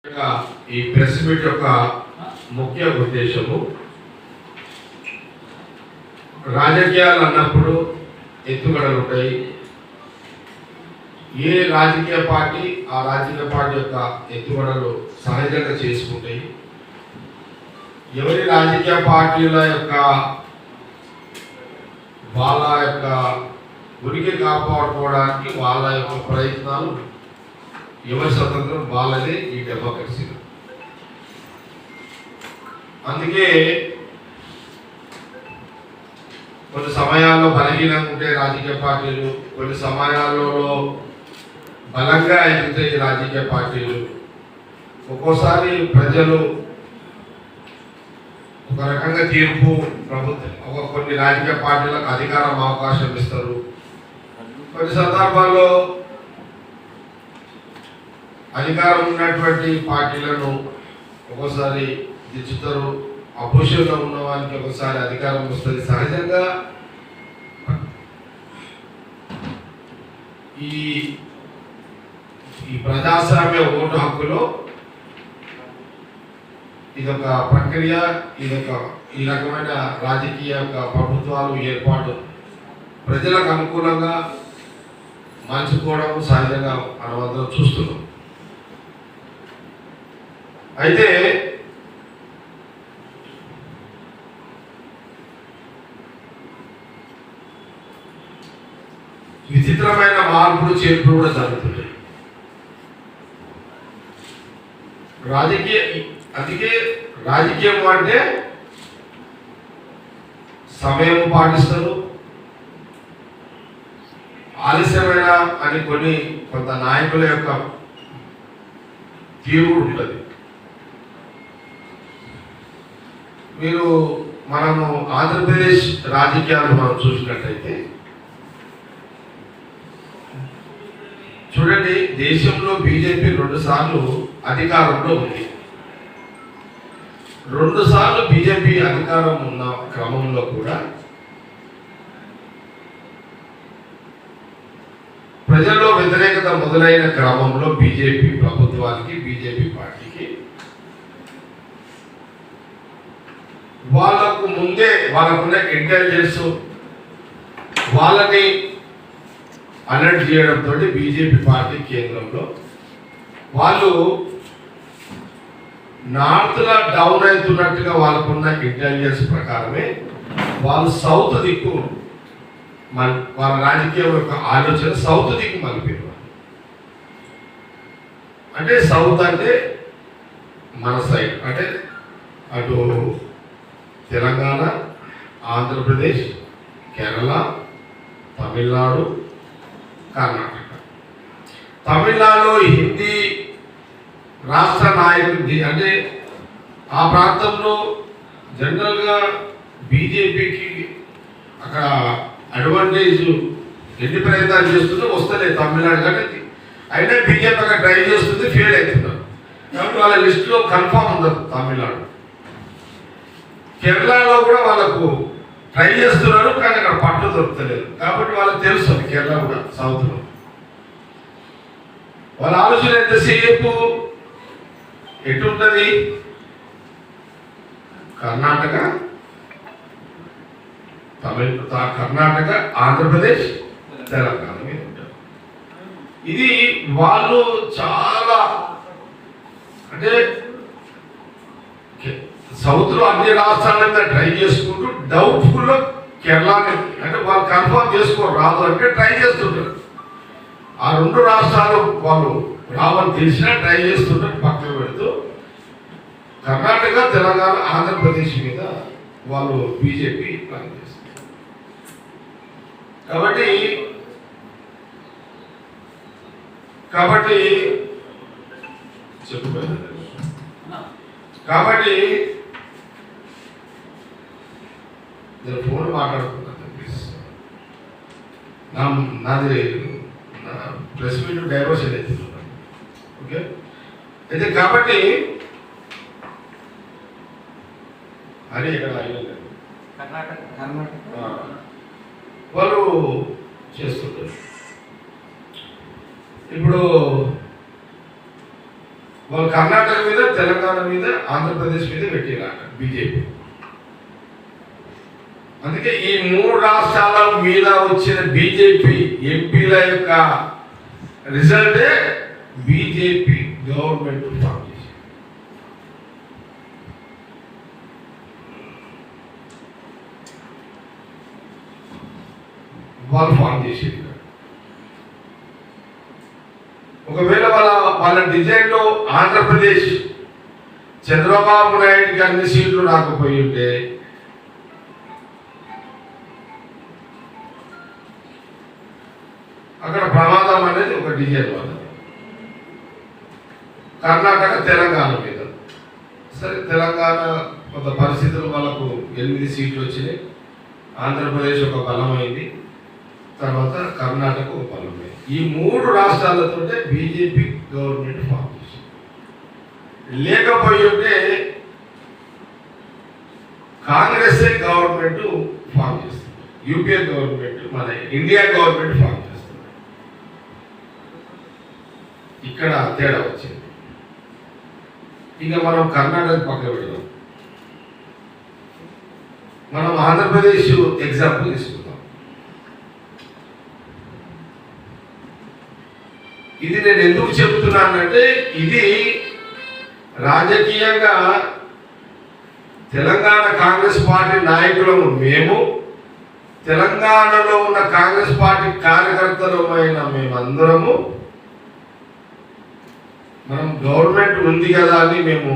ఈ press meet యొక్క ముఖ్య ఉద్దేశము రాజకీయాలు అన్నప్పుడు ఎత్తుగడలు ఉంటాయి. ఏ రాజకీయ పార్టీ ఆ రాజకీయ పార్టీ యొక్క ఎత్తుగడలు సహజంగా చేసుకుంటాయి. ఎవరి రాజకీయ పార్టీల యొక్క వాళ్ళ యొక్క ఉనికి కాపాడుకోవడానికి వాళ్ళ యొక్క ప్రయత్నాలు, ఎవరి స్వతంత్రం వాళ్ళదే ఈ డెమోక్రసీ. అందుకే కొన్ని సమయాల్లో బలహీనంగా ఉంటే రాజకీయ పార్టీలు, కొన్ని సమయాల్లో బలంగా ఎదుగుతాయి రాజకీయ పార్టీలు. ఒక్కోసారి ప్రజలు ఒక రకంగా తీర్పు ప్రభుత్వం కొన్ని రాజకీయ పార్టీలకు అధికారం అవకాశం ఇస్తారు. కొన్ని సందర్భాల్లో అధికారం ఉన్నటువంటి పార్టీలను ఒక్కోసారి దించుతారు. అపోజిషన్లో ఉన్న వారికి ఒకసారి అధికారం వస్తుంది. సహజంగా ఈ ప్రజాస్వామ్య ఓటు హక్కులో ఇదొక ప్రక్రియ. ఈ రకమైన రాజకీయ ప్రభుత్వాలు ఏర్పాటు ప్రజలకు అనుకూలంగా మలుచుకోవడం సహజంగా మనమందరం చూస్తున్నాం. అయితే విచిత్రమైన మార్పులు చేర్పులు కూడా జరుగుతున్నాయి అందుకే రాజకీయం అంటే సమయం పాటిస్తారు. ఆలస్యమైన అని కొంత నాయకుల యొక్క తీరు ఉంటుంది. మనము ఆంధ్రప్రదేశ్ రాజకీయాలు మనం చూసినట్లయితే చూడండి, దేశంలో బీజేపీ 2 సార్లు అధికారంలో ఉంది. 2 సార్లు బీజేపీ అధికారం ఉన్న క్రమంలో కూడా ప్రజల్లో వ్యతిరేకత మొదలైన క్రమంలో బీజేపీ ప్రభుత్వానికి, బీజేపీ పార్టీకి వాళ్ళకు ముందే వాళ్ళకున్న ఇంటెలిజెన్స్ వాళ్ళని అలర్ట్ చేయడంతో బీజేపీ పార్టీ కేంద్రంలో వాళ్ళు నార్త్లో డౌన్ అవుతున్నట్టుగా వాళ్ళకున్న ఇంటెలిజెన్స్ ప్రకారమే వాళ్ళు సౌత్ దిక్కు వాళ్ళ రాజకీయం యొక్క ఆలోచన సౌత్ దిక్కు మలిపారు. అంటే సౌత్ అంటే మన సైడ్, అంటే అటు తెలంగాణ, ఆంధ్రప్రదేశ్, కేరళ, తమిళనాడు, కర్ణాటక. తమిళనాడులో హిందీ రాష్ట్ర నాయకుడి అంటే ఆ ప్రాంతంలో జనరల్గా బీజేపీకి అక్కడ అడ్వాంటేజ్ ఎన్ని ప్రయత్నాలు చేస్తుందో వస్తలేదు తమిళనాడు కంటే. అయినా బీజేపీ అక్కడ ట్రై చేస్తుంది, ఫెయిల్ అవుతున్నారు. కాబట్టి వాళ్ళ లిస్టులో కన్ఫామ్ ఉండదు తమిళనాడు. కేరళలో కూడా వాళ్ళకు ట్రై చేస్తున్నారు, కానీ అక్కడ పట్టు దొరుకుతలేదు. కాబట్టి వాళ్ళకి తెలుసు కేరళ కూడా సౌత్లో. వాళ్ళ ఆలోచన ఎంతసేపు ఎటుంటది, కర్ణాటక, కర్ణాటక, ఆంధ్రప్రదేశ్, తెలంగాణ మీద ఉంటారు. ఇది వాళ్ళు చాలా అంటే సౌత్ లో అన్ని రాష్ట్రాల మీద ట్రై చేసుకుంటూ డౌట్ఫుల్ లో కేరళ అంటే వాళ్ళు కన్ఫర్మ్ చేసుకోరు, రాదు అంటే ట్రై చేస్తుంటారు. ఆ 2 రాష్ట్రాలు వాళ్ళు రావని తెలిసినా ట్రై చేస్తుంటారు. పక్కన పెడుతూ కర్ణాటక, తెలంగాణ, ఆంధ్రప్రదేశ్ మీద వాళ్ళు బీజేపీ ప్లాన్ చేస్తారు. కాబట్టి నేను ఫోన్ మాట్లాడుతున్నాను ప్లీజ్. నాది ప్రెస్ మీట్ డైవర్షన్ అవుతున్నాను. ఓకే, అయితే కాబట్టి అని ఇక్కడ వాళ్ళు చేస్తుంటారు. ఇప్పుడు వాళ్ళు కర్ణాటక మీద, తెలంగాణ మీద, ఆంధ్రప్రదేశ్ మీద పెట్టిరాట బీజేపీ. అందుకే ఈ 3 రాష్ట్రాల మీద వచ్చిన బీజేపీ ఎంపీల యొక్క రిజల్టే బీజేపీ గవర్నమెంట్ ఫామ్ చేసింది. వాళ్ళు ఫామ్ చేసేది. ఒకవేళ వాళ్ళ డిజైన్ లో ఆంధ్రప్రదేశ్ చంద్రబాబు నాయుడికి అన్ని సీట్లు రాకపోయి ఉంటే అక్కడ ప్రమాదం అనేది ఒక డిజైన్ వల్ల. కర్ణాటక తెలంగాణ మీద సరే, తెలంగాణ కొంత పరిస్థితులు వాళ్ళకు 8 సీట్లు వచ్చినాయి, ఆంధ్రప్రదేశ్ ఒక బలమైంది, తర్వాత కర్ణాటక ఒక బలమైంది. ఈ 3 రాష్ట్రాలతో బీజేపీ గవర్నమెంట్ ఫామ్ చేసింది. లేకపోయి ఉంటే కాంగ్రెస్ గవర్నమెంట్ ఫామ్ చేస్తుంది, యూపీఏ గవర్నమెంట్, మన ఇండియా గవర్నమెంట్ ఫామ్ చేస్తుంది. ఇక్కడ తేడా వచ్చింది. ఇక మనం కర్ణాటక పక్క పెడదాం, మనం ఆంధ్రప్రదేశ్ ఎగ్జాంపుల్ తీసుకుందాం. ఇది నేను ఎందుకు చెప్తున్నానంటే, ఇది రాజకీయంగా తెలంగాణ కాంగ్రెస్ పార్టీ నాయకులము మేము, తెలంగాణలో ఉన్న కాంగ్రెస్ పార్టీ కార్యకర్తలమైన మేమందరము, మనం గవర్నమెంట్ ఉంది కదా అని మేము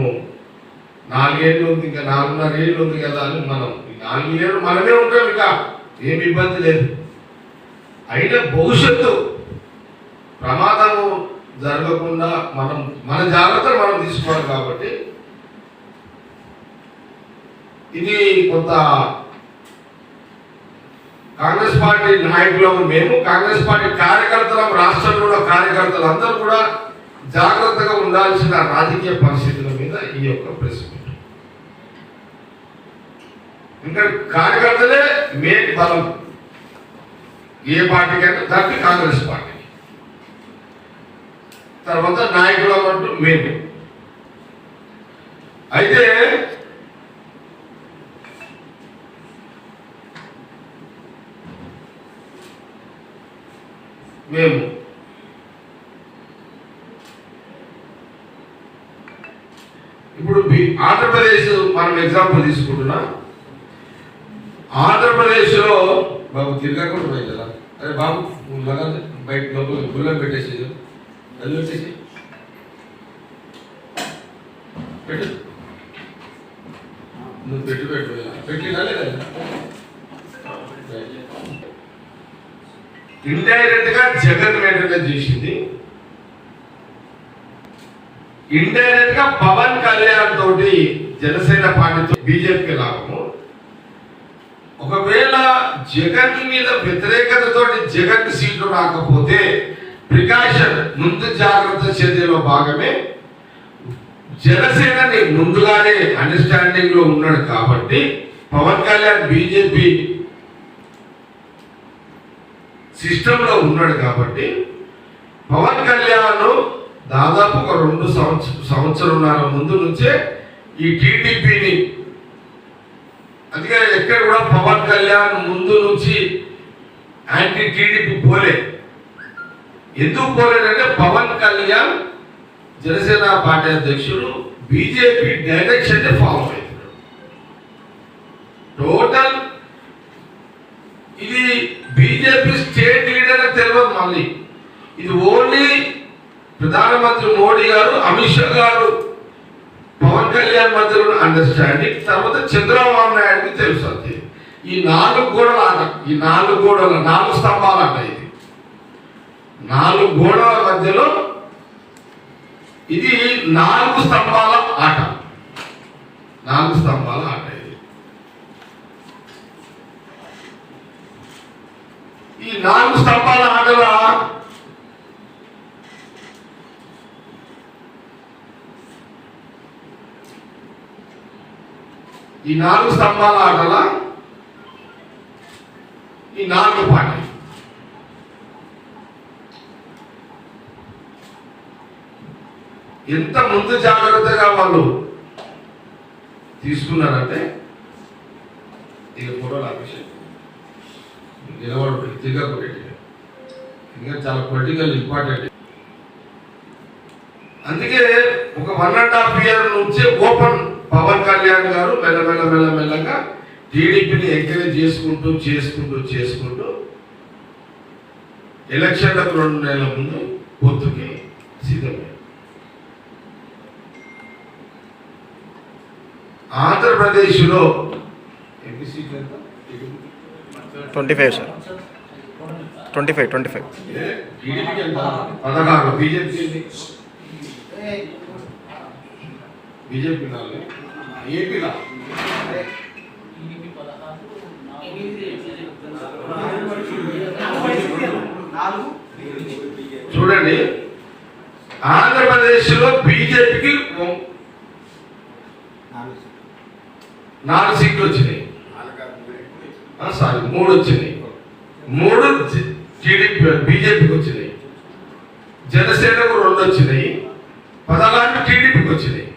4 ఏళ్ళు ఉంది, ఇంకా 4.5 ఏళ్ళు ఉంది కదా అని మనం 4 ఏళ్ళు మనమే ఉంటాం, ఇక ఏమి ఇబ్బంది లేదు. అయినా భవిష్యత్తు ప్రమాదము జరగకుండా మన జాగ్రత్తలు మనం తీసుకోవాలి. కాబట్టి ఇది కొంత కాంగ్రెస్ పార్టీ నాయకులము మేము, కాంగ్రెస్ పార్టీ కార్యకర్తలం, రాష్ట్రంలో కార్యకర్తలు అందరూ కూడా జాగ్రత్తగా ఉండాల్సిన రాజకీయ పరిస్థితుల మీద ఈ యొక్క ప్రెస్ మీట్. ఇంకా కార్యకర్తలే మెయిన్ బలం ఏ పార్టీకైనా, దానికి కాంగ్రెస్ పార్టీ. తర్వాత నాయకులు అంటూ మేము. అయితే మేము ఇప్పుడు ఆంధ్రప్రదేశ్ మనం ఎగ్జాంపుల్ తీసుకుంటున్నా. ఆంధ్రప్రదేశ్లో బాబు తిరగకుండా పోయింది కదా, అరే బాబు బయట లోపల గుళ్ళని పెట్టేసేది, అది పెట్టేసి పెట్టు, నువ్వు పెట్టినా లేదా? ఇండైరెక్ట్ గా జగన్ మెయింటైన్ చేసింది, ఇండైరెక్ట్ గా పవన్ కళ్యాణ్ తోటి జనసేన పార్టీతో బీజేపీకి లాభము. ఒకవేళ జగన్ మీద వ్యతిరేకతతో జగన్ సీట్లు రాకపోతే ప్రికాషన్, ముందు జాగ్రత్త చర్యలో భాగమే జనసేనని ముందుగానే అండర్స్టాండింగ్ లో ఉన్నాడు. కాబట్టి పవన్ కళ్యాణ్ బీజేపీ సిస్టమ్ లో ఉన్నాడు. కాబట్టి పవన్ కళ్యాణ్ దాదాపు ఒక 2 సంవత్సరాల ముందు నుంచే ఈ టీడీపీని, అందుకే ఎక్కడ కూడా పవన్ కళ్యాణ్ ముందు నుంచి యాంటీ టీడీపీ పోలే. ఎందుకు పోలేదంటే పవన్ కళ్యాణ్ జనసేన పార్టీ అధ్యక్షుడు బీజేపీ డైరెక్షన్ ఫామ్ అవుతున్నాడు. టోటల్ ఇది బీజేపీ స్టేట్ లీడర్ తెలియదు. మళ్ళీ ఇది ఓన్లీ ప్రధానమంత్రి మోడీ గారు, అమిత్ షా గారు, పవన్ కళ్యాణ్ మధ్యలో అండర్స్టాండింగ్, తర్వాత చంద్రబాబు నాయుడుకి తెలుసు. అంతే. ఈ 4 గోడల ఆట, ఈ 4 గోడల 4 స్తంభాల ఆట. ఇది 4 గోడల మధ్యలో ఇది 4 స్తంభాల ఆట, 4 స్తంభాల ఆట. ఇది ఈ 4 స్తంభాల ఆటల ఈ 4 స్తంభాల ఆటల ఈ 4 పార్టీ ఎంత ముందు జాగ్రత్తగా వాళ్ళు తీసుకున్నారంటే ఇక ఫోటోలు అభిషేక్ నిలబడు ఇంకా చాలా పొలిటికల్ ఇంపార్టెంట్. అందుకే ఒక 1.5 year నుంచే ఓపెన్ పవన్ కళ్యాణ్ గారు మెల్లగా టీడీపీని ఎంకరేజ్ చేసుకుంటూ ఎలక్షన్లకు 2 నెలల ముందు పొత్తుకి సిద్ధమయ్యారు. ఆంధ్రప్రదేశ్లో 25 సార్ 25 16 బీజేపీ ఏపీలో చూడండి, ఆంధ్రప్రదేశ్లో బీజేపీకి 4 సీట్లు వచ్చినాయి. 3 వచ్చినాయి. 3 టీడీపీ బీజేపీకి వచ్చినాయి. జనసేనకు 2 వచ్చినాయి. 16 టీడీపీకి వచ్చినాయి.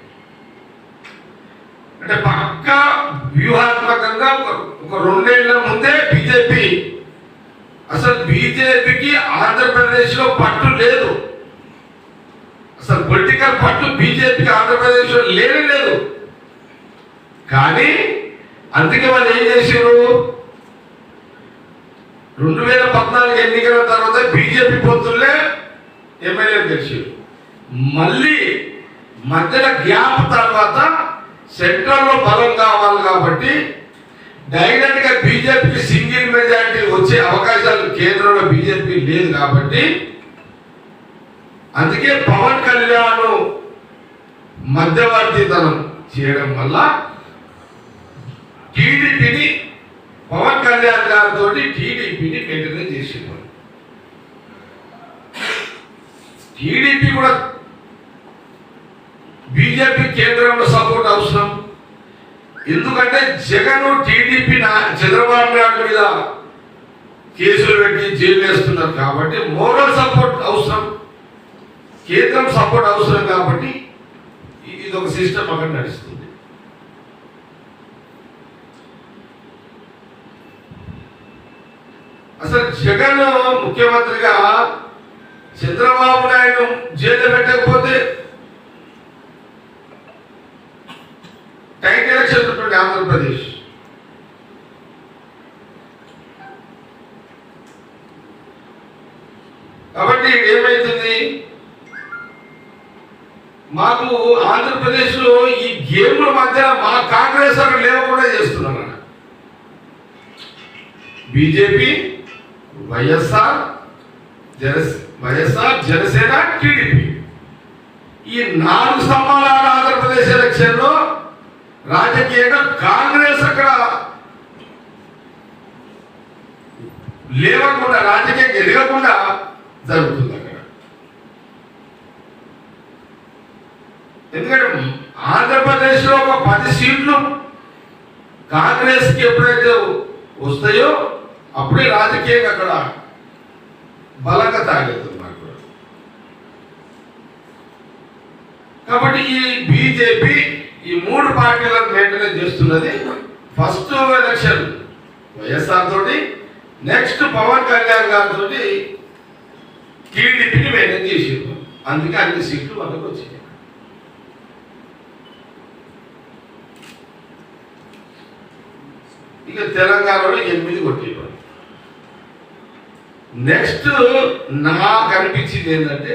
అంటే పక్కా వ్యూహాత్మకంగా ఒక 2 ఏళ్ల ముందే బీజేపీ, అసలు బీజేపీకి ఆంధ్రప్రదేశ్లో పట్టు లేదు. అసలు పొలిటికల్ పట్టు బీజేపీకి ఆంధ్రప్రదేశ్లో లేదు. కానీ అందుకే వాళ్ళు ఏం చేశారు, 2014 ఎన్నికల తర్వాత బీజేపీ పొత్తులే ఎమ్మెల్యే గెలిచారు. మళ్ళీ మధ్యలో గ్యాప్ తర్వాత సెంట్రల్లో బలం కావాలి కాబట్టి డైరెక్ట్ గా బీజేపీకి సింగిల్ మెజారిటీ వచ్చే అవకాశాలు కేంద్రంలో బీజేపీ లేదు కాబట్టి అందుకే పవన్ కళ్యాణ్ మధ్యవర్తితనం చేయడం వల్ల టీడీపీని పవన్ కళ్యాణ్ గారితో టీడీపీని మెయింటైన్ చేసేవారు. టీడీపీ కూడా బీజేపీ కేంద్రంలో సపోర్ట్ అవసరం. ఎందుకంటే జగన్ టీడీపీ చంద్రబాబు నాయుడు మీద కేసులు పెట్టి జైలు వేస్తున్నారు కాబట్టి మోరల్ సపోర్ట్ అవసరం, కేంద్రం సపోర్ట్ అవసరం. కాబట్టి ఇది ఒక సిస్టమ్ అక్కడ నడుస్తుంది. అసలు జగన్ ముఖ్యమంత్రిగా చంద్రబాబు నాయుడు జైలు పెట్టకపోతే టైట్ ఎలక్షన్ ఉంటుంది ఆంధ్రప్రదేశ్. కాబట్టి ఏమైతుంది, మాకు ఆంధ్రప్రదేశ్ లో ఈ గేమ్ల మధ్య మా కాంగ్రెస్ అక్కడ లేవకుండా చేస్తున్నారు. బీజేపీ, వైఎస్ఆర్, జనసేన, టీడీపీ ఈ 4 స్తంభాల ఆంధ్రప్రదేశ్ ఎలక్షన్ లో రాజకీయంగా కాంగ్రెస్ అక్కడ లేవకుండా, రాజకీయంగా ఎదగకుండా జరుగుతుంది అక్కడ. ఎందుకంటే ఆంధ్రప్రదేశ్ లో ఒక 10 సీట్లు కాంగ్రెస్ కి ఎప్పుడైతే వస్తాయో అప్పుడే రాజకీయంగా అక్కడ బలంగా తాగెళ్తుంది మాకు. కాబట్టి ఈ బీజేపీ ఈ 3 పార్టీలను మెయింటైన్ చేస్తున్నది. ఫస్ట్ ఎలక్షన్ వైఎస్ఆర్ తోటి, నెక్స్ట్ పవన్ కళ్యాణ్ గారితో టీడీపీని మెయింటైన్ చేసింది. అందుకే అన్ని సీట్లు వాళ్ళకి వచ్చినాయి. ఇక తెలంగాణలో 8 కొట్టేవారు. నెక్స్ట్ నాకు అనిపించింది ఏంటంటే,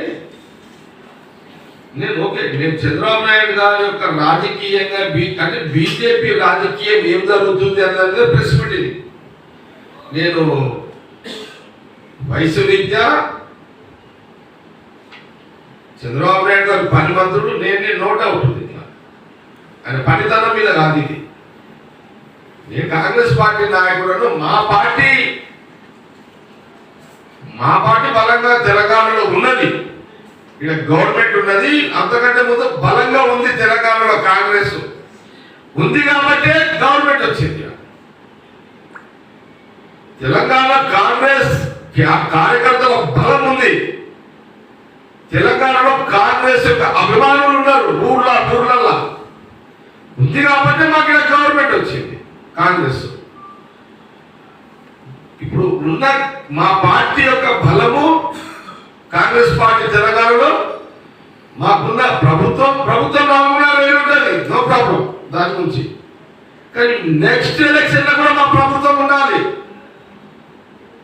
నేను చంద్రబాబు నాయుడు గారి యొక్క రాజకీయంగా అంటే బీజేపీ రాజకీయం ఏం జరుగుతుంది అన్నది ప్రెస్ మీట్. నేను వయసు రీత్యా చంద్రబాబు నాయుడు గారు 10 మంత్రులు, నేను నోట్ అవుతుంది. ఆయన పనితనం మీద కాదు ఇది. నేను కాంగ్రెస్ పార్టీ నాయకులను, మా పార్టీ బలంగా తెలంగాణలో ఉన్నది. ఇక్కడ గవర్నమెంట్ ఉన్నది, అంతకంటే ముందు బలంగా ఉంది తెలంగాణలో కాంగ్రెస్ ఉంది కాబట్టి గవర్నమెంట్ వచ్చింది. తెలంగాణ కాంగ్రెస్ కార్యకర్తల బలం ఉంది. తెలంగాణలో కాంగ్రెస్ యొక్క అభిమానులు ఉన్నారు ఊర్లల్లా ఉంది కాబట్టి మాకు ఇక్కడ గవర్నమెంట్ వచ్చింది కాంగ్రెస్. ఇప్పుడు ఉన్న మా పార్టీ యొక్క బలము కాంగ్రెస్ పార్టీ తెలంగాణలో మాకున్న ప్రభుత్వం రాకుండా ఉంటుంది, నో ప్రాబ్లం దాని గురించి. కానీ నెక్స్ట్ ఎలక్షన్ లో కూడా మా ప్రభుత్వం ఉండాలి,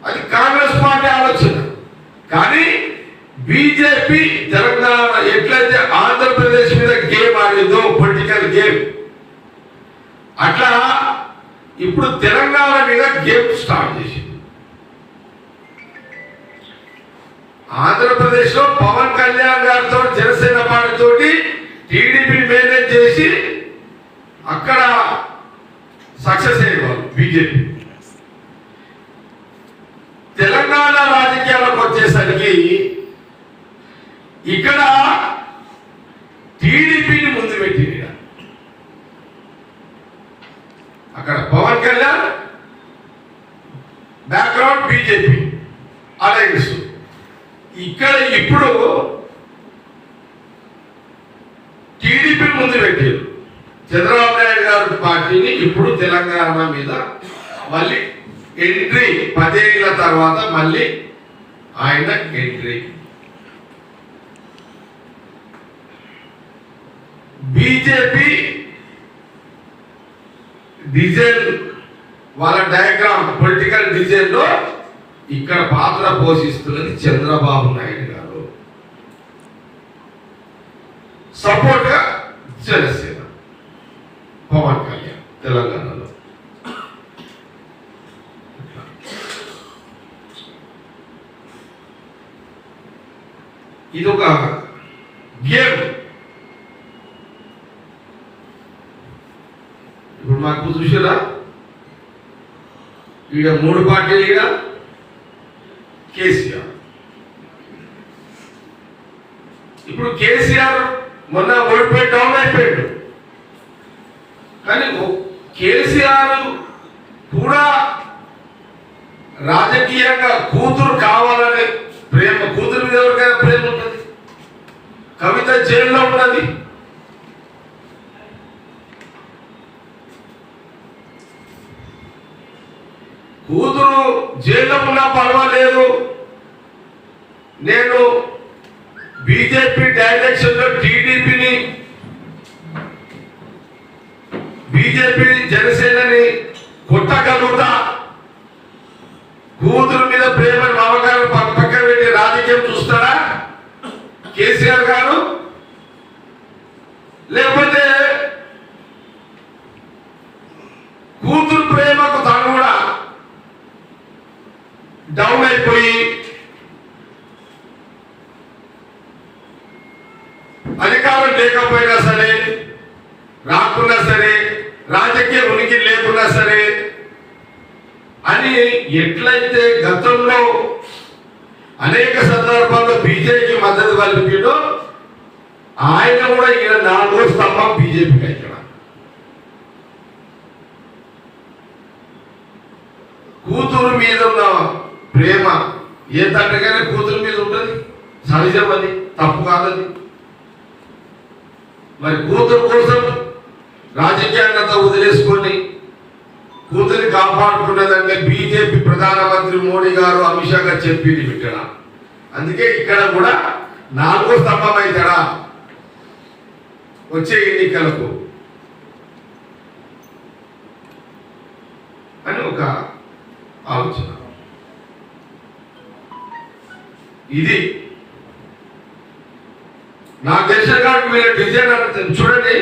అది కాంగ్రెస్ పార్టీ ఆలోచన. కానీ బీజేపీ తెలంగాణ ఎట్లయితే ఆంధ్రప్రదేశ్ మీద గేమ్ ఆడిందో పొలిటికల్ గేమ్, అట్లా ఇప్పుడు తెలంగాణ మీద గేమ్ స్టార్ట్ చేసింది. ఆంధ్రప్రదేశ్ లో పవన్ కళ్యాణ్ గారితో జనసేన పార్టీతో టీడీపీ మేనేజ్ చేసి అక్కడ సక్సెస్ అయ్యేవాళ్ళు బీజేపీ. తెలంగాణ రాజకీయాలకు వచ్చేసరికి ఇక్కడ టీడీపీని ముందు పెట్టింది. అక్కడ Pawan Kalyan background BJP alliance. ఇక్కడ ఇప్పుడు టీడీపీ ముందు పెట్టారు. చంద్రబాబు నాయుడు గారి పార్టీని ఇప్పుడు తెలంగాణ మీద మళ్ళీ ఎంట్రీ 10 ఏళ్ల తర్వాత మళ్ళీ ఆయన ఎంట్రీ. బీజేపీ డిజైన్ వాళ్ళ డయాగ్రామ్ పొలిటికల్ డిజైన్ లో ఇక్కడ పాత్ర పోషిస్తున్నది చంద్రబాబు నాయుడు గారు, సపోర్ట్ గా జనసేన పవన్ కళ్యాణ్ తెలంగాణలో. ఇది ఒక గేమ్. ఇప్పుడు మాకు చూసారా ఈడ 3 పార్టీలు, ఈడ కేసీఆర్. ఇప్పుడు కేసీఆర్ మొన్న ఓడిపోయి డౌన్ అయిపోయాడు. కానీ కేసీఆర్ కూడా రాజకీయంగా కూతురు కావాలనే ప్రేమ, కూతురు మీద ఎవరికైనా ప్రేమ ఉంటుంది. కవిత జైల్లో ఉన్నది, కూతురు జైల్లో ఉన్నా పర్వాలేదు, నేను బీజేపీ డైరెక్షన్ లో టీడీపీని బీజేపీ జనసేనని కొట్టగలుగుతా, కూతురు మీద ప్రేమ మమకారం పక్కన పెట్టి రాజకీయం చూస్తాడా కేసీఆర్ గారు? లేకపోతే కూతురు ప్రేమకు తాను కూడా డౌన్ అయిపోయి అధికారం లేకపోయినా సరే, రాకున్నా సరే, రాజకీయ ఉనికి లేకున్నా సరే అని ఎట్లయితే గతంలో అనేక సందర్భాల్లో బీజేపీకి మద్దతు కలిపిండో ఆయన కూడా ఈయన 4వ స్తంభం బీజేపీకి ఇక్కడ. కూతురు మీద ఉన్న ప్రేమ ఏ తండ్రికైనా కూతురు మీద ఉంటుంది, సహజం, అది తప్పు కాదని. మరి కూతురు కోసం రాజకీయాన్ని వదిలేసుకొని కూతురిని కాపాడుకున్నదంటే బీజేపీ ప్రధానమంత్రి మోడీ గారు, అమిత్ షా గారు చెప్పింది ఇక్కడ. అందుకే ఇక్కడ కూడా 4వ స్తంభం అవుతాడా వచ్చే ఎన్నికలకు అని ఒక ఆలోచన. ఇది నాకు తెలిసిన కాదు మీరు డిజైన్ అంటే చూడండి.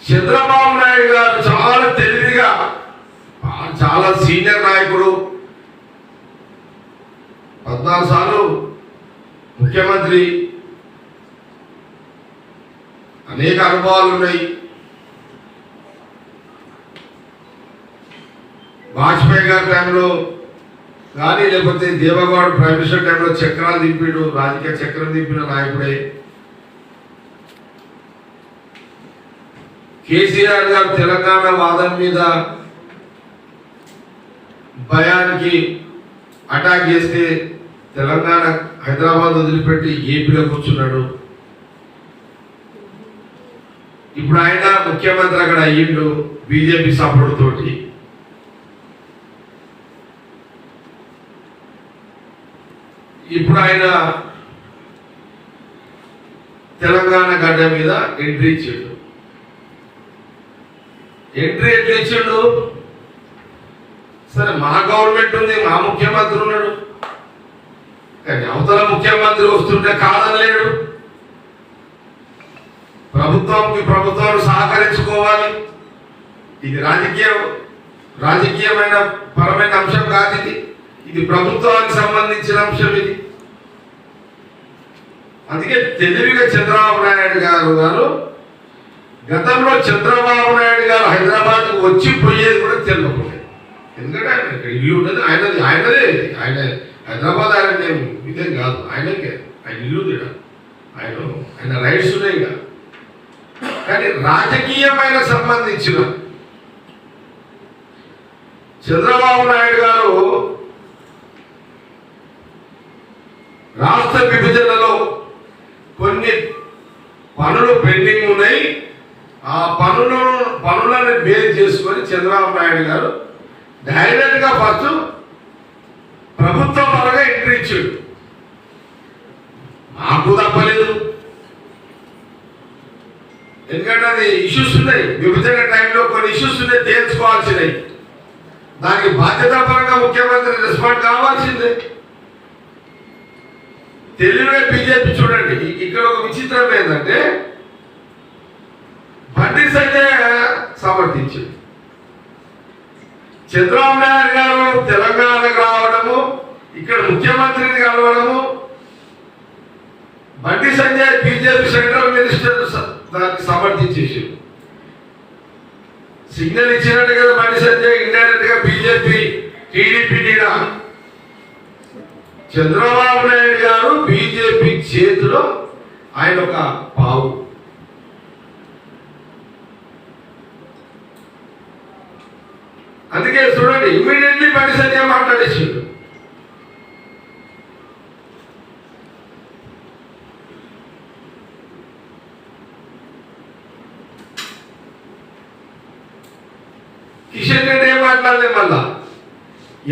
చంద్రబాబు నాయుడు గారు చాలా తెలివిగా, చాలా సీనియర్ నాయకుడు, 14 సార్లు ముఖ్యమంత్రి, అనేక అనుభవాలు ఉన్నాయి. వాజ్పేయి గారి టైంలో కానీ, లేకపోతే దేవగౌడ ప్రైమ్ మినిస్టర్ టైంలో చక్రాలు దింపిడు, రాజకీయ చక్రం దింపిన నాయకుడే. కేసీఆర్ గారు తెలంగాణ వాదం మీద భయానికి అటాక్ చేస్తే తెలంగాణ హైదరాబాద్ వదిలిపెట్టి ఏపీలో కూర్చున్నాడు. ఇప్పుడు ఆయన ముఖ్యమంత్రి అక్కడ అయ్యిండు బీజేపీ సపోర్ట్ తోటి. ఇప్పుడు ఆయన తెలంగాణ గడ్డ మీద ఎంట్రీ ఇచ్చాడు. ఎంట్రీ ఎట్లా ఇచ్చాడు? సరే మా గవర్నమెంట్ ఉంది, మా ముఖ్యమంత్రి ఉన్నాడు, కానీ అవతల ముఖ్యమంత్రి వస్తుంటే కాదనలేడు. ప్రభుత్వాలు సహకరించుకోవాలి. ఇది రాజకీయమైన పరమైన అంశం కాదు. ఇది ప్రభుత్వానికి సంబంధించిన అంశం. ఇది అందుకే తెలివిగా చంద్రబాబు నాయుడు గారు గతంలో చంద్రబాబు నాయుడు గారు హైదరాబాద్కు వచ్చి పోయేది కూడా తెలియకపోలేదు. ఎందుకంటే ఆయన ఇక్కడ ఇల్లు ఉన్నది ఆయనదే. ఆయన హైదరాబాద్ ఆయన మేము ఇదేం కాదు, ఆయనకే ఆయన ఇల్లు తిన ఆయన రైట్స్ ఉన్నాయి కదా. కానీ రాజకీయమైన సంబంధించిన చంద్రబాబు నాయుడు గారు రాష్ట్ర విభజనలో కొన్ని పనులు పెండింగ్ ఉన్నాయి. ఆ పనులను బేస్ చేసుకొని చంద్రబాబు నాయుడు గారు డైరెక్ట్ గా ఫస్ట్ ప్రభుత్వం పరంగా ఎంట్రీ ఇచ్చాడు. మాకు తప్పలేదు, ఎందుకంటే అది ఇష్యూస్ ఉన్నాయి. విభజన టైంలో కొన్ని ఇష్యూస్ ఉన్నాయి, తేల్చుకోవాల్సినవి. దానికి బాధ్యతాపరంగా ముఖ్యమంత్రి రెస్పాండ్ కావాల్సిందే. తెలివే బీజేపీ చూడండి. ఇక్కడ ఒక విచిత్రం ఏంటంటే బండి సంజయ్ సమర్థించింది. చంద్రబాబు నాయుడు గారు తెలంగాణకు రావడము, ఇక్కడ ముఖ్యమంత్రిని కలవడము, Bandi Sanjay BJP central minister దాన్ని సమర్థించేసి సిగ్నల్ ఇచ్చినట్టు కదా. బండి సంజయ్ ఇండైరెక్ట్ గా బీజేపీ టీడీపీ చంద్రబాబు నాయుడు గారు బీజేపీ చేతిలో ఆయన ఒక పావు. అందుకే చూడండి, ఇమ్మీడియట్లీ బండి సంజయ్ మాట్లాడేసిండు. కిషన్ రెడ్డి ఏం మాట్లాడలేదు. మళ్ళా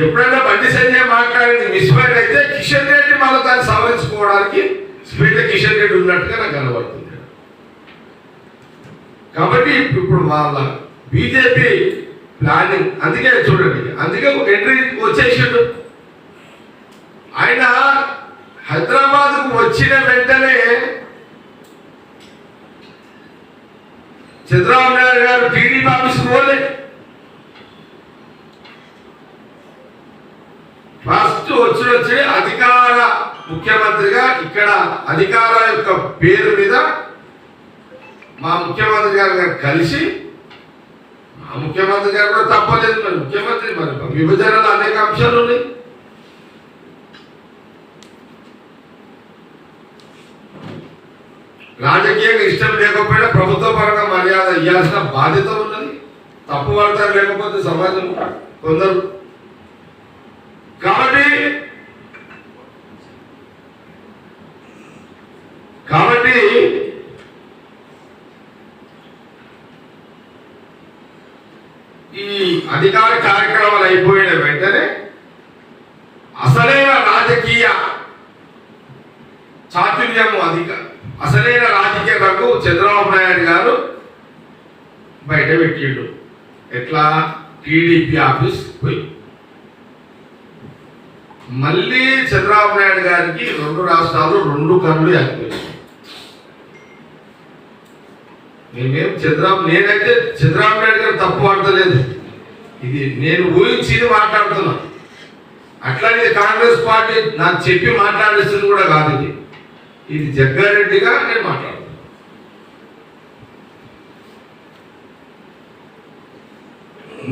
ఎప్పుడైనా బండి సంజయ్ మాట్లాడింది మిస్ఫైర్ అయితే కిషన్ రెడ్డి మళ్ళీ దాన్ని సవరించుకోవడానికి స్పీడ్ కిషన్ రెడ్డి ఉన్నట్టుగా నాకు కనబడుతుంది. కాబట్టి ఇప్పుడు వాళ్ళ బీజేపీ ప్లానింగ్. అందుకే చూడండి, అందుకే ఎంట్రీ వచ్చేసిండు. ఆయన హైదరాబాద్కు వచ్చిన వెంటనే చంద్రబాబు నాయుడు గారు టీడీపీ ఆఫీస్కి పోలే. ఫస్ట్ వచ్చి అధికార ముఖ్యమంత్రిగా ఇక్కడ అధికార యొక్క పేరు మీద మా ముఖ్యమంత్రి గారు కలిసి, మా ముఖ్యమంత్రి గారు కూడా తప్పలేదు, మరి ముఖ్యమంత్రి మరి విభజనలో అనేక అంశాలు ఉన్నాయి. రాజకీయంగా ఇష్టం లేకపోయినా ప్రభుత్వ పరంగా మర్యాద ఇవ్వాల్సిన బాధ్యత ఉన్నది. తప్పు పడతారు లేకపోతే సమాజం కొందరు. కాబట్టి ఈ అధికార కార్యక్రమాలు అయిపోయిన వెంటనే అసలైన రాజకీయ చాతుర్యము అసలైన రాజకీయ రంగు చంద్రబాబు నాయుడు గారు బయట పెట్టిండు. ఎట్లా? టీడీపీ ఆఫీస్ పోయి మళ్ళీ చంద్రబాబు నాయుడు గారికి 2 రాష్ట్రాలు 2 కన్నులు అయిపోయాయి. నేనైతే చంద్రబాబు నాయుడు గారు తప్పు మాట్లాడలేదు, ఇది నేను ఊహించి మాట్లాడుతున్నా. అట్లా ఇది కాంగ్రెస్ పార్టీ నాకు చెప్పి మాట్లాడేస్తుంది కూడా కాదు. ఇది జగ్గారెడ్డిగా నేను మాట్లాడుతున్నాను.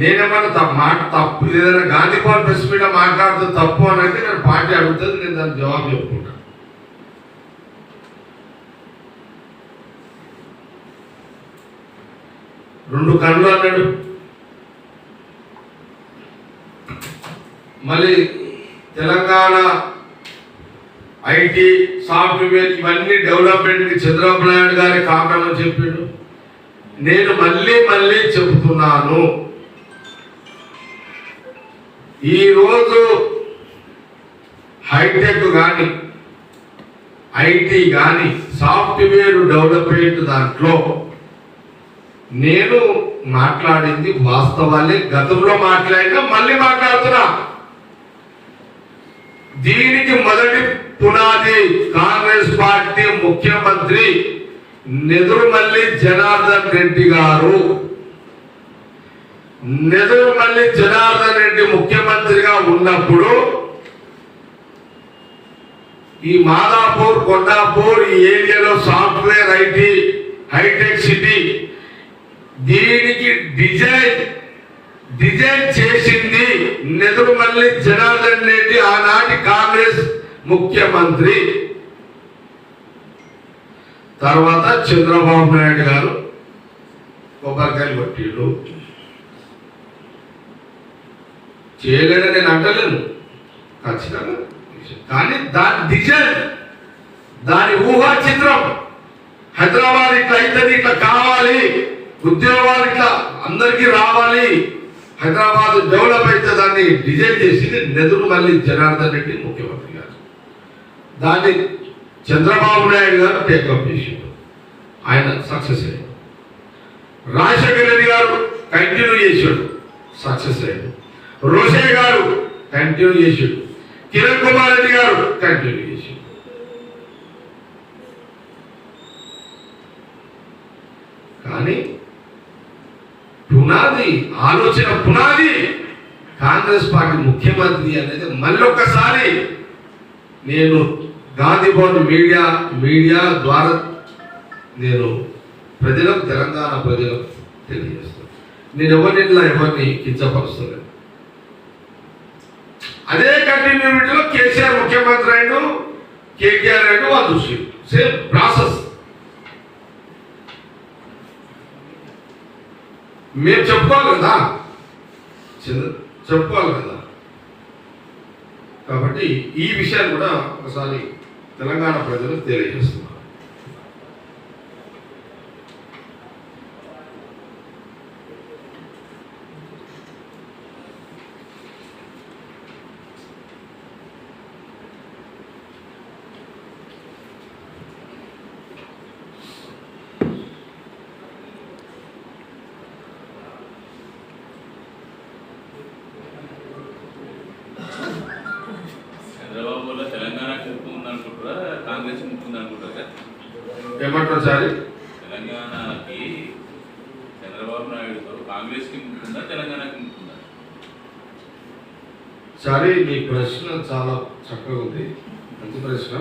నేనేమన్నా తప్పు ఏదైనా గాంధీ పార్టీ ప్రెస్ మీద మాట్లాడుతూ తప్పు అని అంటే నేను పార్టీ అడుగుతుంది, నేను దానికి జవాబు చెప్పుకుంటాను. రెండు కళ్ళు అన్నాడు. మళ్ళీ తెలంగాణ ఐటీ సాఫ్ట్వేర్ ఇవన్నీ డెవలప్మెంట్కి చంద్రబాబు నాయుడు గారి కారణం చెప్పాడు. నేను మళ్ళీ చెబుతున్నాను, ఈరోజు హైటెక్ కానీ ఐటీ కానీ సాఫ్ట్వేర్ డెవలప్మెంట్ దాంట్లో నేను మాట్లాడింది వాస్తవాలే. గతంలో మాట్లాడినా మళ్ళీ మాట్లాడుతున్నా. దీనికి మొదటి పునాది కాంగ్రెస్ పార్టీ ముఖ్యమంత్రి నెదురుమల్లి జనార్దన్ రెడ్డి గారు. నెదురుమల్లి జనార్దన్ రెడ్డి ముఖ్యమంత్రిగా ఉన్నప్పుడు ఈ మాదాపూర్, కొండాపూర్ ఈ ఏరియాలో సాఫ్ట్వేర్ ఐటీ హైటెక్ సిటీ దీనికి డిజైన్ చేసింది నెదురుమల్లి జనార్దన్ రెడ్డి, ఆనాటి కాంగ్రెస్ ముఖ్యమంత్రి. తర్వాత చంద్రబాబు నాయుడు గారు కొబ్బరికాయలు కొట్టిళ్ళు. చేయలేదని నేను అంటలేను, ఖచ్చితంగా. కానీ దాని డిజైన్, దాని ఊహా చిత్రం, హైదరాబాద్ ఇట్లా అవుతుంది, ఇట్లా కావాలి, ఉద్యోగాలు ఇట్లా అందరికీ రావాలి, హైదరాబాద్ డెవలప్ అయితే దాన్ని డిజైన్ చేసింది నెదురుమల్లి జనార్దన్ రెడ్డి ముఖ్యమంత్రి గారు. దాన్ని చంద్రబాబు నాయుడు గారు టేకప్ చేసిండు, ఆయన సక్సెస్ అయ్యాడు. రాజశేఖర రెడ్డి గారు కంటిన్యూ చేశాడు, సక్సెస్ అయ్యాడు. రోషే గారు కంటిన్యూ చేశాడు. కిరణ్ కుమార్ రెడ్డి గారు కంటిన్యూ చేశాడు. కానీ పునాది, ఆలోచన పునాది కాంగ్రెస్ పార్టీ ముఖ్యమంత్రి అనేది మళ్ళొక్కసారి నేను గాంధీ భవన్ మీడియా ద్వారా నేను ప్రజలకు, తెలంగాణ ప్రజలకు తెలియజేస్తాను. నేను ఎవరిని కించపరుస్తలేదు. అదే కంటిన్యూటీలో కేసీఆర్ ముఖ్యమంత్రి అయిన, కేటీఆర్ అయిన వాళ్ళు చూసి సేమ్ ప్రాసెస్ మేము చెప్పుకోవాలి కదా, చెప్పుకోవాలి కదా. కాబట్టి ఈ విషయాన్ని కూడా ఒకసారి తెలంగాణ ప్రజలకు తెలియజేస్తున్నారు. తెలంగాణకు ముక్కు ఉందనుకుంటారా, కాంగ్రెస్ ముక్కు ఉందనుకుంటారా? ఏమంటారు సార్? తెలంగాణకి చంద్రబాబు నాయుడుతో కాంగ్రెస్కి ముక్కుందా, తెలంగాణకి ముక్కుందా? సరే, మీ ప్రశ్న చాలా చక్కగా ఉంది, మంచి ప్రశ్న.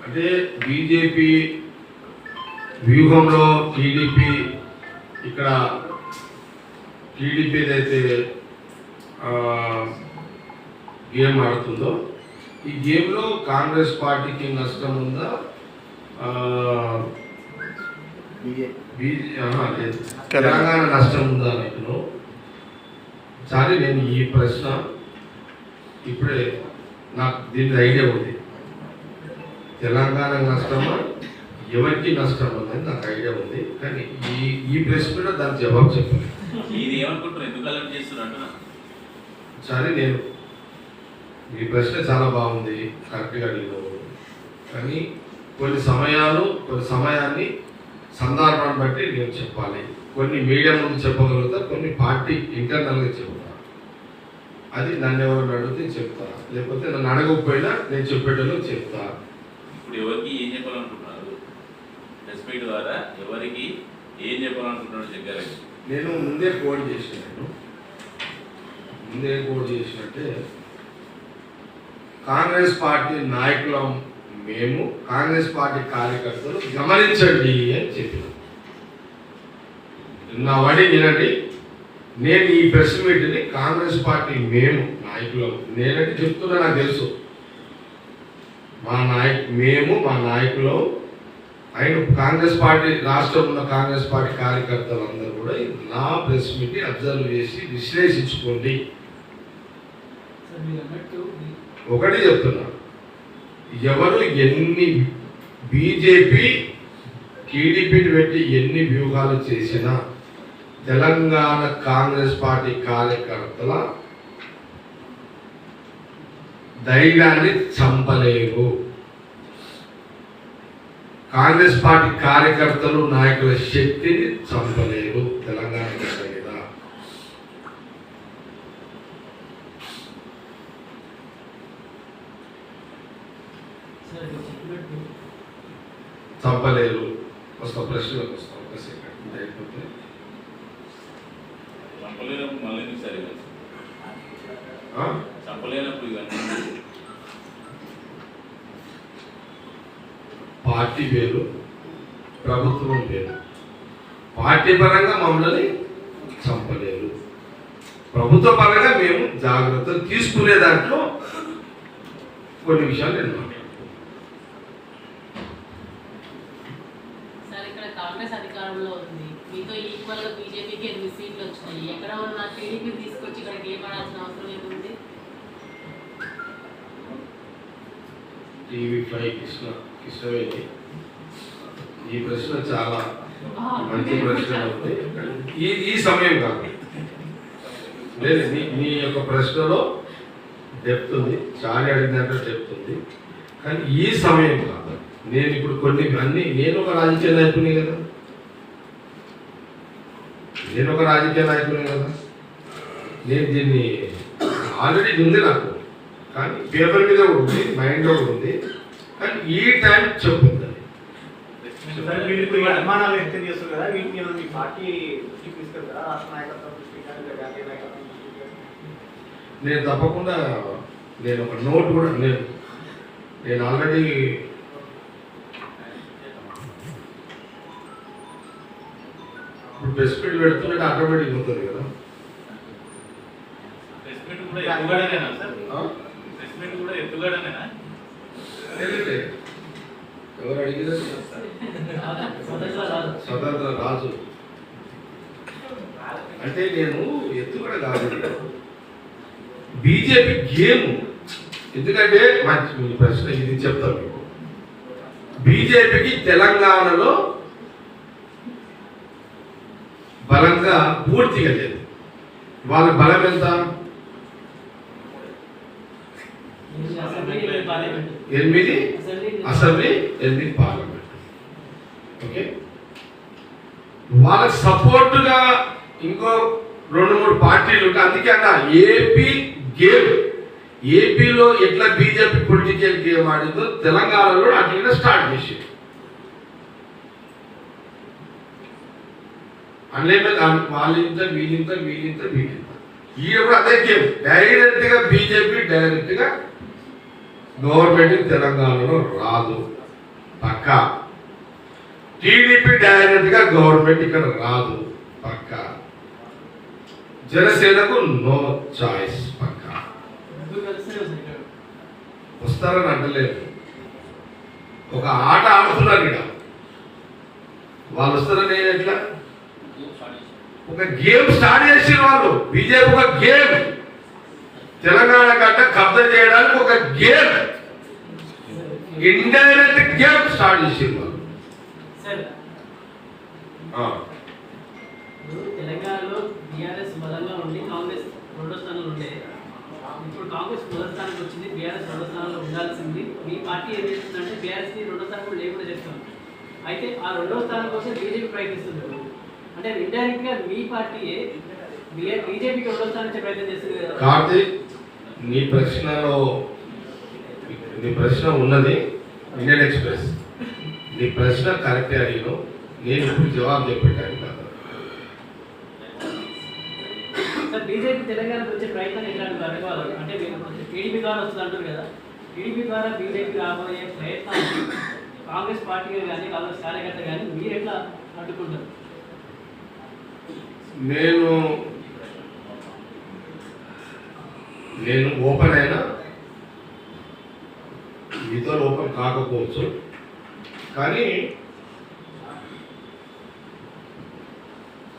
అంటే బీజేపీ వ్యూహంలో టీడీపీ, ఇక్కడ టీడీపీ ఏదైతే గేమ్ ఆడుతుందో ఈ గేమ్లో కాంగ్రెస్ పార్టీకి నష్టం ఉందా, లేదు తెలంగాణ నష్టం ఉందా అంటున్నావు. సరే, నేను ఈ ప్రశ్న ఇప్పుడే నాకు దీని ఐడియా ఉంది. తెలంగాణ నష్టమా, ఎవరికి నష్టం అనేది నాకు ఐడియా ఉంది. కానీ ఈ ప్రశ్న కూడా దానికి జవాబు చెప్పాలి. ఇది ఏమనుకుంటున్నారు, ఎందుకు అలర్ట్ చేస్తున్నారు? సరే, నేను మీ ప్రశ్న చాలా బాగుంది, కరెక్ట్గా అడిగినావు. కానీ కొన్ని సమయాన్ని సందర్భాన్ని బట్టి నేను చెప్పాలి. కొన్ని మీడియా ముందు చెప్పగలుగుతా, కొన్ని పార్టీ ఇంటర్నల్గా చెప్తా. అది నన్ను ఎవరు అడిగితే చెప్తా, లేకపోతే నన్ను అడగకపోయినా నేను చెప్పేటప్పుడు చెప్తా. ఇప్పుడు ఎవరికి ఏం చెప్పాలనుకుంటున్నారు? ఎస్పీ ద్వారా ఎవరికి ఏం చెప్పాలనుకుంటున్నారు చెప్పారు? నేను ముందే కోడ్ చేసినాను. ముందే కోడ్ చేసినట్టే కాంగ్రెస్ పార్టీ నాయకులం మేము, కాంగ్రెస్ పార్టీ కార్యకర్తలు గమనించండి అని చెప్పినాం. నా వాడి వినండి. నేను ఈ ప్రెస్ మీట్ని కాంగ్రెస్ పార్టీ మేము నాయకులం నేనంటే చెప్తున్నా, నాకు తెలుసు. మా నాయకులు ఆయన కాంగ్రెస్ పార్టీ, రాష్ట్రంలో ఉన్న కాంగ్రెస్ పార్టీ కార్యకర్తలందరూ కూడా నా ప్రెస్ మీట్ని అబ్జర్వ్ చేసి విశ్లేషించుకోండి. ఒకటి చెప్తున్నా, ఎవరు ఎన్ని బీజేపీ టీడీపీని పెట్టి ఎన్ని వ్యూహాలు చేసినా తెలంగాణ కాంగ్రెస్ పార్టీ కార్యకర్తల ధైర్యాన్ని చంపలేవు. కాంగ్రెస్ పార్టీ కార్యకర్తలు నాయకుల శక్తిని చంపలేరు తెలంగాణ మీద. చంపలేరు. వస్తా ప్రశ్నలకు వస్తాం ఒక సెకండ్ అయిపోతే. చంపలేనప్పుడు మళ్ళీ ఎందుకు సరిగా చంపలేనప్పుడు ఇవన్నీ పార్టీ వేరు, ప్రభుత్వం వేరు. పార్టీ పరంగా మమ్మల్ని చంపలేరు, ప్రభుత్వ పరంగా మేము జాగ్రత్తలు తీసుకునే దాంట్లో కొన్ని విషయాలు నేను సార్, ఇక్కడ కాంగ్రెస్ అధికారంలో ఉంది, మీతో ఈక్వల్ గా బీజేపీకి 8 సీట్లు వచ్చినాయి. ఎక్కడ ఉన్న టీడీపీ తీసుకొచ్చి ఇక్కడ గేమాడాల్సిన అవసరం ఏముంది? టీవీ5 కృష్ణవేణి, ఈ ప్రశ్న చాలా మంచి ప్రశ్న ఉంది. ఈ సమయం కాదు, లేదు నీ యొక్క ప్రశ్నలో డెప్త్ ఉంది, చాలా అడిగినట్టు డెప్త్ ఉంది, కానీ ఈ సమయం కాదు. నేను ఇప్పుడు కొన్ని అన్ని నేను ఒక రాజకీయ నాయకుని కదా, నేను దీన్ని ఆల్రెడీ ఉంది నాకు, కానీ పేపర్ మీద కూడా ఉంది, మైండ్లో కూడా ఉంది, కానీ ఈ టైం చెప్పుంది. అనుమానాలు వ్యక్తం చేస్తారు కదా, వీటిని మీ పార్టీ తీసుకెళ్తారా? రాష్ట్ర నాయకత్వం దృష్టికి కానీ జాతీయ నాయకత్వం దృష్టికి కానీ? నేను తప్పకుండా నేను ఒక నోట్ కూడా నేను ఆల్రెడీ ఇప్పుడు ప్రెస్ మీట్ పెడుతుంటే ఆటోమేటిక్ అవుతుంది కదా. ప్రెస్ మీట్ కూడా ఎత్తుగడనేనా సార్? ప్రెస్ మీట్ కూడా ఎత్తుగడనేనా? లేదంటే ఎవరు అడిగినారు? స్వతంత్ర రాజు అంటే నేను ఎత్తుగడ కాదు, బీజేపీ గేమ్. ఎందుకంటే మంచి ప్రశ్న ఇది చెప్తాను మీకు. బీజేపీకి తెలంగాణలో బలంగా పూర్తిగా లేదు. వాళ్ళ బలం ఎంత? 8 అసెంబ్లీ, 8 పార్లమెంట్. ఓకే, వాళ్ళకి సపోర్టుగా ఇంకో 2-3 పార్టీలు ఉంటాయి. అందుకే అన్న ఏపీ గేమ్, ఏపీలో ఎట్లా బీజేపీ పొలిటికల్ గేమ్ ఆడిందో తెలంగాణలో అట్లా స్టార్ట్ చేసింది. అన్లిమిటెడ్ వాళ్ళింత వీళ్ళింత ఈ కూడా అదే గేమ్. డైరెక్ట్ గా బీజేపీ డైరెక్ట్ గా గవర్నమెంట్ తెలంగాణలో రాదు పక్కా. టీడీపీ డైరెక్ట్ గా గవర్నమెంట్ ఇక్కడ రాదు పక్కా. జనసేనకు నో చాయిస్ పక్కా. వస్తారని అంటలేదు, ఒక ఆట ఆడుతున్నారు ఇక్కడ. వాళ్ళు వస్తారని ఎట్లా? ఒక గేమ్ స్టార్ట్ చేసిన వాళ్ళు బీజేపీ, ఒక గేమ్ తెలంగాణ గడ్డ కబ్జా చేయడానికి ఒక గేమ్, ఇండైరెక్ట్ గేమ్ స్టార్ట్ చేసిన వాళ్ళు. తెలంగాణలో బీఆర్ఎస్ బలంగా ఉండి కాంగ్రెస్ 2వ స్థానంలో ఉండే, ఇప్పుడు కాంగ్రెస్ 1వ స్థానానికి వచ్చింది, బీఆర్ఎస్ 2వ స్థానంలో ఉండాల్సింది. మీ పార్టీ ఏం చేస్తుందంటే బీఆర్ఎస్ని 2వ స్థానంలో లేకుండా చేస్తాం. అయితే ఆ 2వ స్థానం కోసం బీజేపీ ప్రయత్నిస్తుంది. అంటే ఇండైరెక్ట్ గా మీ పార్టీయే బీజేపీకి 2వ స్థానం నుంచి ప్రయత్నం చేస్తుంది కదా. కార్తీక్, నీ ప్రశ్న ఉన్నది ఇండియన్ ఎక్స్ప్రెస్. నీ ప్రశ్న కరెక్టే అడిగిన, నేను ఇప్పుడు జవాబు చెప్పాను కాదు. బీజేపీ తెలంగాణకు వచ్చే ప్రయత్నం ఎట్లాంటి అడగాలి అంటే టీడీపీ ద్వారా వస్తుంది అంటారు కదా, టీడీపీ ద్వారా బీజేపీ రాబోయే ప్రయత్నం కాంగ్రెస్ పార్టీ కానీ కాంగ్రెస్ కార్యకర్త కానీ మీరు ఎట్లా అడ్డుకుంటారు? నేను ఓపెన్ అయినా, మీతో ఓపెన్ కాకపోవచ్చు, కానీ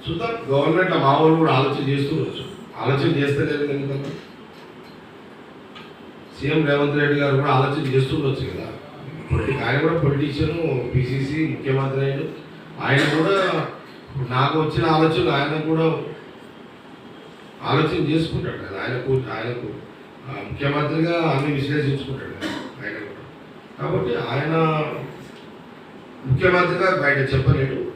చూద్దాం. గవర్నమెంట్ మా వాళ్ళు కూడా ఆలోచన చేస్తూ వచ్చు, ఆలోచన చేస్తే లేదు ఎందుకంటే సీఎం రేవంత్ రెడ్డి గారు కూడా ఆలోచన చేస్తుండొచ్చు కదా. ఆయన కూడా పొలిటీషియన్, పిసిసి ముఖ్యమంత్రి అయ్యాడు. ఆయన కూడా నాకు వచ్చిన ఆలోచన ఆయన కూడా ఆలోచన చేసుకుంటాడు కదా. ఆయనకు ముఖ్యమంత్రిగా అన్ని విశ్లేషించుకుంటాడు కదా ఆయన కూడా. కాబట్టి ఆయన ముఖ్యమంత్రిగా బయట చెప్పలేడు.